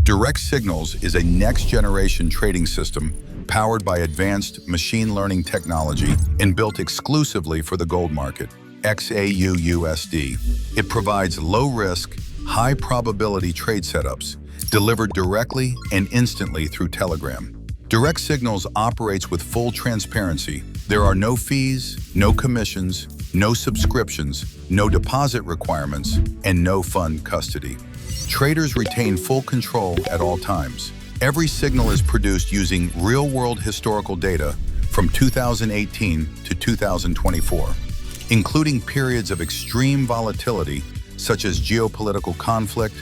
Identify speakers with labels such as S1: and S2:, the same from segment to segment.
S1: Direct Signals is a next-generation trading system powered by advanced machine learning technology and built exclusively for the gold market, XAUUSD. It provides low-risk, high-probability trade setups delivered directly and instantly through Telegram. Direct Signals operates with full transparency. There are no fees, no commissions, no subscriptions, no deposit requirements, and no fund custody. Traders retain full control at all times. Every signal is produced using real-world historical data from 2018 to 2024, including periods of extreme volatility such as geopolitical conflict,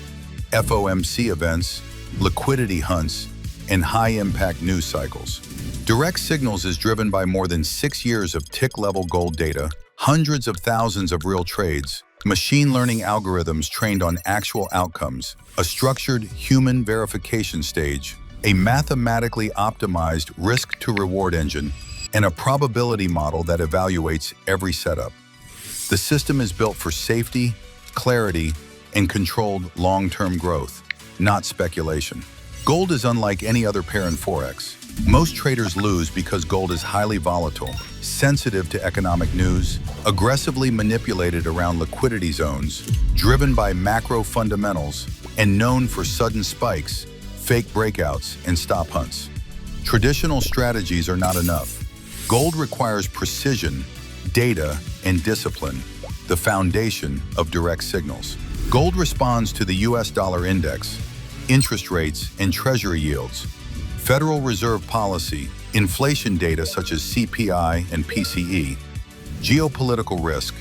S1: FOMC events, liquidity hunts, and high-impact news cycles. Direct Signals is driven by more than 6 years of tick-level gold data, hundreds of thousands of real trades, machine learning algorithms trained on actual outcomes, a structured human verification stage, a mathematically optimized risk-to-reward engine, and a probability model that evaluates every setup. The system is built for safety, clarity, and controlled long-term growth, not speculation. Gold is unlike any other pair in Forex. Most traders lose because gold is highly volatile, sensitive to economic news, aggressively manipulated around liquidity zones, driven by macro fundamentals, and known for sudden spikes, fake breakouts, and stop hunts. Traditional strategies are not enough. Gold requires precision, data, and discipline, the foundation of Direct Signals. Gold responds to the US dollar index, interest rates, and treasury yields, Federal Reserve policy, inflation data such as CPI and PCE, geopolitical risk,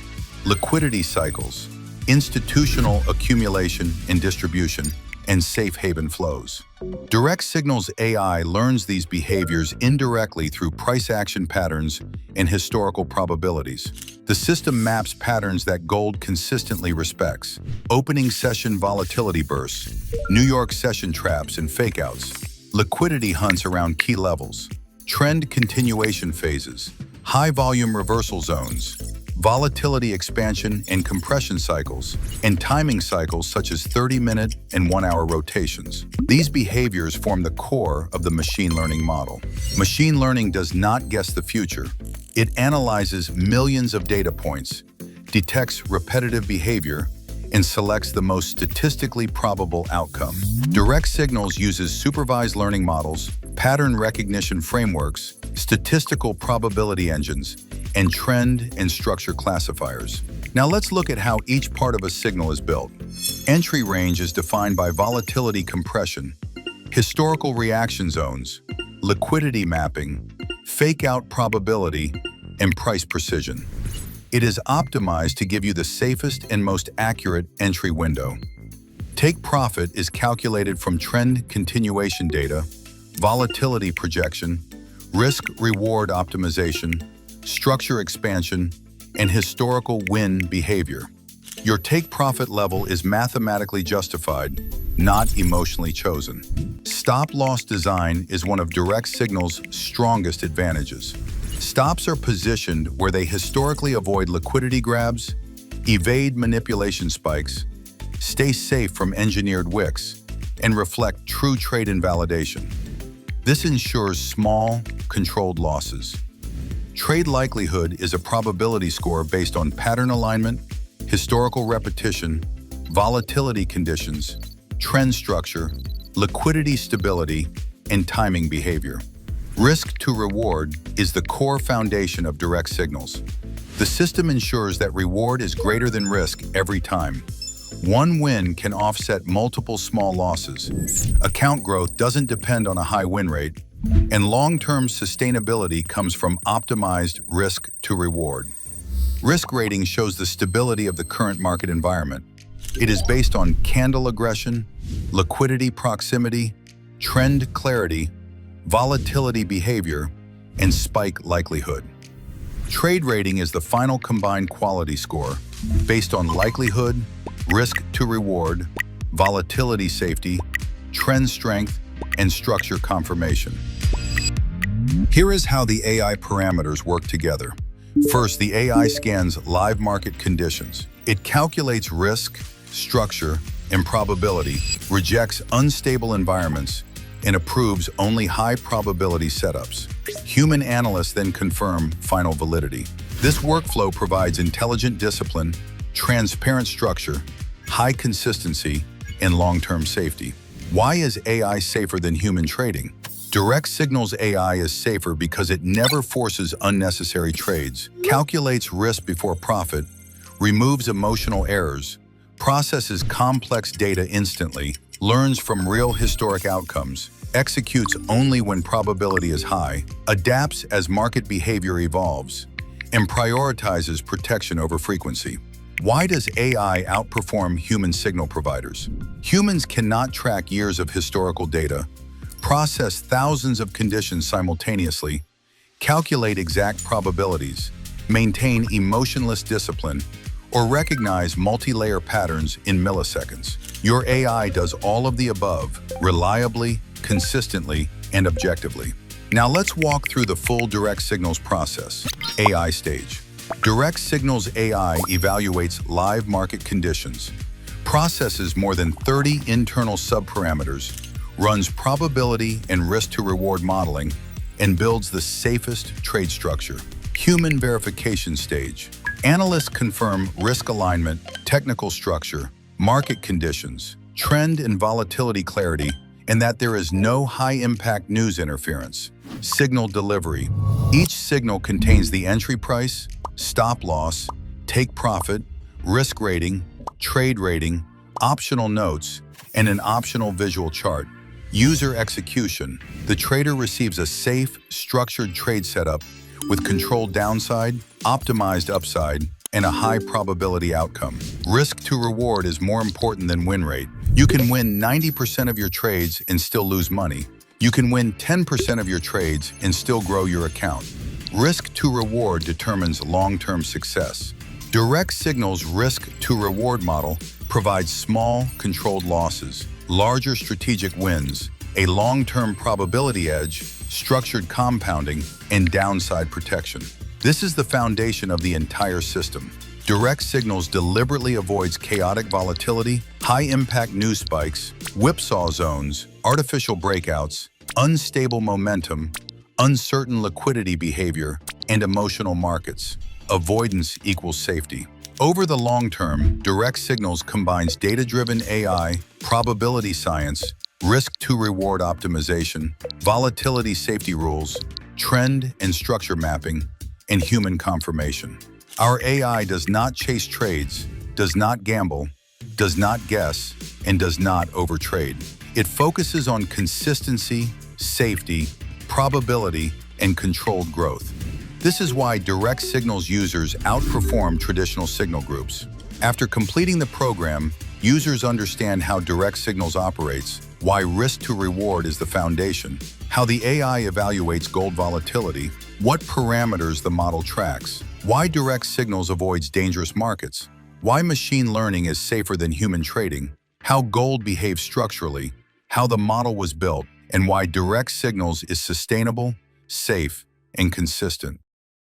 S1: liquidity cycles, institutional accumulation and distribution, and safe haven flows. Direct Signals AI learns these behaviors indirectly through price action patterns and historical probabilities. The system maps patterns that gold consistently respects: opening session volatility bursts, New York session traps and fakeouts, liquidity hunts around key levels, trend continuation phases, high volume reversal zones, volatility expansion and compression cycles, and timing cycles such as 30-minute and 1-hour rotations. These behaviors form the core of the machine learning model. Machine learning does not guess the future. It analyzes millions of data points, detects repetitive behavior, and selects the most statistically probable outcome. Direct Signals uses supervised learning models, pattern recognition frameworks, statistical probability engines, and trend and structure classifiers. Now let's look at how each part of a signal is built. Entry range is defined by volatility compression, historical reaction zones, liquidity mapping, fake-out probability, and price precision. It is optimized to give you the safest and most accurate entry window. Take profit is calculated from trend continuation data, volatility projection, risk-reward optimization, structure expansion, and historical win behavior. Your take profit level is mathematically justified, not emotionally chosen. Stop-loss design is one of Direct Signals' strongest advantages. Stops are positioned where they historically avoid liquidity grabs, evade manipulation spikes, stay safe from engineered wicks, and reflect true trade invalidation. This ensures small, controlled losses. Trade likelihood is a probability score based on pattern alignment, historical repetition, volatility conditions, trend structure, liquidity stability, and timing behavior. Risk to reward is the core foundation of Direct Signals. The system ensures that reward is greater than risk every time. One win can offset multiple small losses. Account growth doesn't depend on a high win rate, and long-term sustainability comes from optimized risk to reward. Risk rating shows the stability of the current market environment. It is based on candle aggression, liquidity proximity, trend clarity, volatility behavior, and spike likelihood. Trade rating is the final combined quality score based on likelihood, risk to reward, volatility safety, trend strength, and structure confirmation. Here is how the AI parameters work together. First, the AI scans live market conditions. It calculates risk, structure, and probability, rejects unstable environments, and approves only high-probability setups. Human analysts then confirm final validity. This workflow provides intelligent discipline, transparent structure, high consistency, and long-term safety. Why is AI safer than human trading? Direct Signals AI is safer because it never forces unnecessary trades, calculates risk before profit, removes emotional errors, processes complex data instantly, learns from real historic outcomes, executes only when probability is high, adapts as market behavior evolves, and prioritizes protection over frequency. Why does AI outperform human signal providers? Humans cannot track years of historical data, process thousands of conditions simultaneously, calculate exact probabilities, maintain emotionless discipline, or recognize multi-layer patterns in milliseconds. Your AI does all of the above, reliably, consistently, and objectively. Now let's walk through the full Direct Signals process. AI stage. Direct Signals AI evaluates live market conditions, processes more than 30 internal subparameters, runs probability and risk-to-reward modeling, and builds the safest trade structure. Human verification stage. Analysts confirm risk alignment, technical structure, market conditions, trend and volatility clarity, and that there is no high-impact news interference. Signal delivery. Each signal contains the entry price, stop loss, take profit, risk rating, trade rating, optional notes, and an optional visual chart. User execution. The trader receives a safe, structured trade setup with controlled downside, optimized upside, and a high probability outcome. Risk to reward is more important than win rate. You can win 90% of your trades and still lose money. You can win 10% of your trades and still grow your account. Risk to reward determines long-term success. Direct Signals' risk to reward model provides small, controlled losses, larger strategic wins, a long-term probability edge, structured compounding, and downside protection. This is the foundation of the entire system. Direct Signals deliberately avoids chaotic volatility, high-impact news spikes, whipsaw zones, artificial breakouts, unstable momentum, uncertain liquidity behavior, and emotional markets. Avoidance equals safety. Over the long term, Direct Signals combines data-driven AI, probability science, risk-to-reward optimization, volatility safety rules, trend and structure mapping, and human confirmation. Our AI does not chase trades, does not gamble, does not guess, and does not overtrade. It focuses on consistency, safety, probability, and controlled growth. This is why Direct Signals users outperform traditional signal groups. After completing the program, users understand how Direct Signals operates, why risk to reward is the foundation, how the AI evaluates gold volatility, what parameters the model tracks, why Direct Signals avoids dangerous markets, why machine learning is safer than human trading, how gold behaves structurally, how the model was built, and why Direct Signals is sustainable, safe, and consistent.